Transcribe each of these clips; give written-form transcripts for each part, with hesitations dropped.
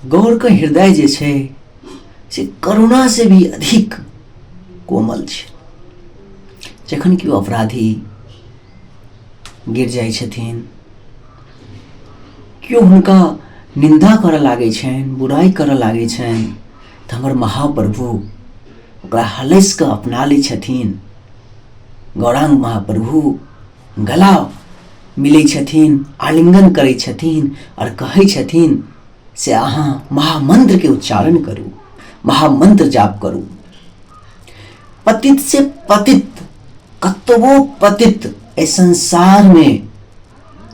गौर का हृदय जे छै से करुणा से भी अधिक कोमल छै। जखन कि अपराधी गिर जाइ छथिन, केओ हुनका निंदा करऽ लागै छनि, बुराई करऽ लागै छनि, तऽ हमर महाप्रभु ओकरा हलैस कऽ अपना लै छथिन। गौरांग महाप्रभु गला मिलै छथिन, आलिंगन करै छथिन और कहै छथिन से अहाँ महामंत्र के उच्चारण करू, महामंत्र जाप करू। पतित से पतित, कतबो पतित एहि संसार में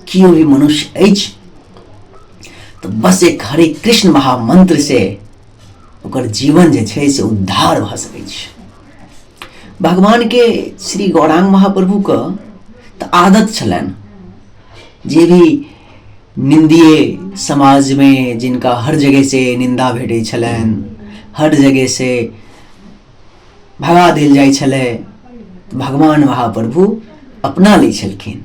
कियो भी मनुष्य अछि तो बस एक हरे कृष्ण महामंत्र से ओकर जीवन जे छै से उद्धार भऽ सकै छै। भगवान के श्री गौरांग महाप्रभु के तऽ आदत छलनि, जे भी निंदिये समाज में जिनका हर जगह से निंदा भेटै छलनि, हर जगह से भगा देल जाइ छलै, भगवान महाप्रभु अपना लै छलखिन।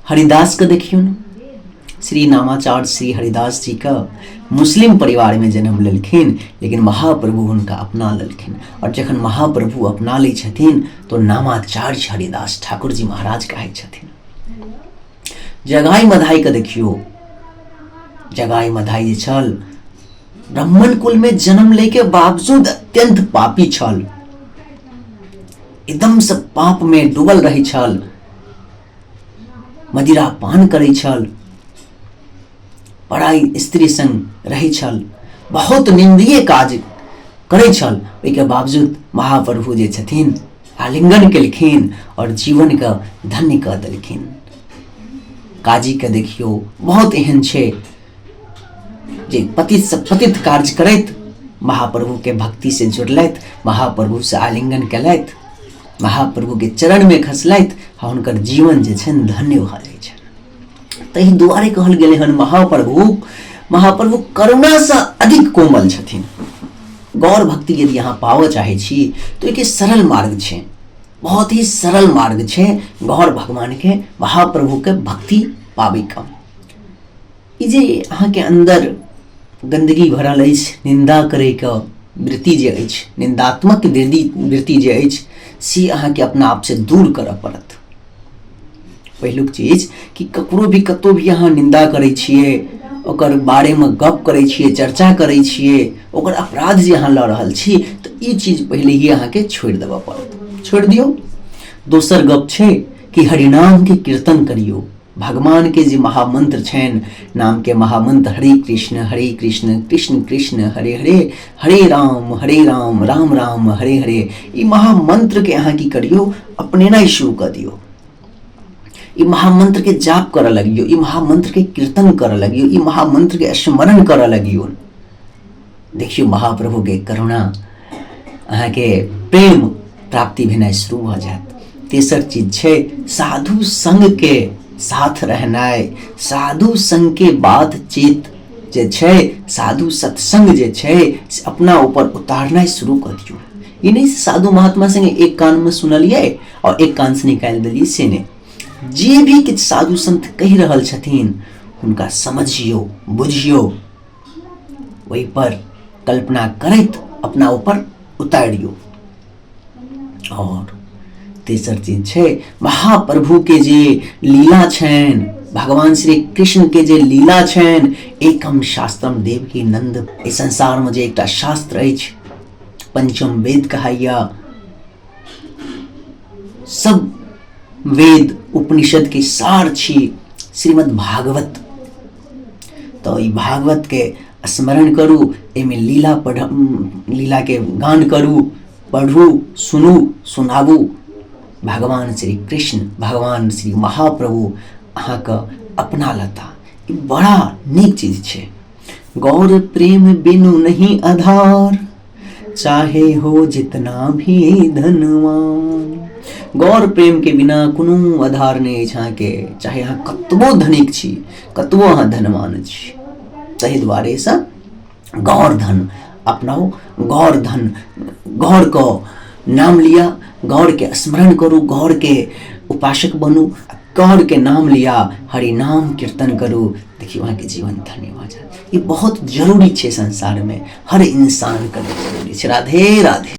हरिदास के देखियौ न, श्री नामाचार्य श्री हरिदास जी का मुस्लिम परिवार में जन्म लेलखिन, लेकिन महाप्रभु हुनका अपना लेलखिन। और जखन महाप्रभु अपना लै छथिन तो नामाचार्य हरिदास ठाकुर जी महाराज कहै छथिन। जगाई मधाई के देखियो, जगाई मधाई जे छल ब्राह्मण कुल में जन्म ले के बावजूद अत्यंत पापी छल, एकदम से पाप में डूबल रही छल, मदिरा पान करै छल, पराई स्त्री संग रही छल, बहुत निंदनीय काज करै छल। ओहिके बावजूद महाप्रभु जे छथिन आलिंगन केलखिन और जीवन के धन्य कऽ देलखिन। काजी के देखियो, बहुत एहन छै जे पतित से पतित कार्य करैत महाप्रभु के भक्ति से जुड़लथि, महाप्रभु से आलिंगन केलथि, महाप्रभु के चरण में खसलथि, हुनकर जीवन जे छनि धन्य भऽ जाइ छनि। ताहि दुआरे कहल गेलै हन महाप्रभु करुणा से अधिक कोमल छथिन। गौर भक्ति यदि अहाँ पावऽ चाहै छी तो एक सरल मार्ग छै, बहुत ही सरल मार्ग छै गौर भगवान के, महाप्रभु के भक्ति पाबै का। ई जे अहाँ के अंदर गंदगी भरल अछि, निंदा करे के वृत्ति जे अछि, निंदात्मक वृत्ति जे अछि, से अहाँ के अपना आप से दूर करऽ पड़त। पहिलुक चीज कि ककरो भी कतौ भी अहाँ निंदा करै छियै, ओकर बारे में गप करै छियै, चर्चा करै छियै, ओकर अपराध जे अहाँ लऽ रहल छी, तो ई चीज पहले ही अहाँ के छोड़ि देबऽ पड़त, छोड़ि दियौ। दोसर गप छै कि हरिनाम के कीर्तन करियो, भगवान के जे महामंत्र छनि, नाम के महामंत्र हरे कृष्ण कृष्ण कृष्ण हरे हरे, हरे राम राम राम हरे हरे, ई महामंत्र के अहाँ की करियो, अपनेनाइ शुरू कर दियो। ई महामंत्र के जाप करऽ लगियो, ई महामंत्र के कीर्तन करऽ लगियो, ई महामंत्र के स्मरण करऽ लगियो। देखियो महाप्रभु के करुणा, अहाँ के प्रेम प्राप्ति भेनाइ शुरू भऽ जायत। तेसर चीज छै साधु संग के साथ रहनाइ, साधु संग के बातचीत जे छै, साधु सत्संग जे छै से अपना ऊपर उतारनाइ शुरू कर दियो। ई नहीं साधु महात्मा संगे एक कान में सुनलिए और एक कान से निकालि देलिए, से नहीं। जे भी किछु साधु संत कहि रहल छथिन हुनका समझियो, बुझियो, वही पर कल्पना करैत अपना ऊपर उतारियो। और तेसर चीज छै महाप्रभु के जे लीला छनि, भगवान श्री कृष्ण के जे लीला छनि, एकम शास्त्रम देवकी नंद, एहि संसार में जे एकटा शास्त्र अछि, पंचम वेद कहाइया, सब वेद उपनिषद के सार छी श्रीमद् भागवत। तो ई भागवत के स्मरण करू, एमे लीला लीला के गान करू, पढ़ू, सुनू, सुनाबू। भगवान श्री कृष्ण, भगवान श्री महाप्रभु अहाँ का अपना लता, ई बड़ा नीक चीज छै। गौर प्रेम बिनु नहीं आधार, चाहे हो जितना भी धनवान। गौर प्रेम के बिना कोनो आधार नहीं छै अहाँ के, चाहे अहाँ कतबो धनिक छी, कतबो अहाँ धनवान छी। ताहि दुआरे से गौर धन अपनाओ, गौर धन, गौर को नाम लिया, गौर के स्मरण करू, गौर के उपासक बनू, गौर के नाम लिया, हरि नाम कीर्तन करू। देखिए वहाँ के जीवन धन्य भऽ जायत। ये बहुत जरूरी छै संसार में, हर इंसान के जरूरी छै। राधे राधे।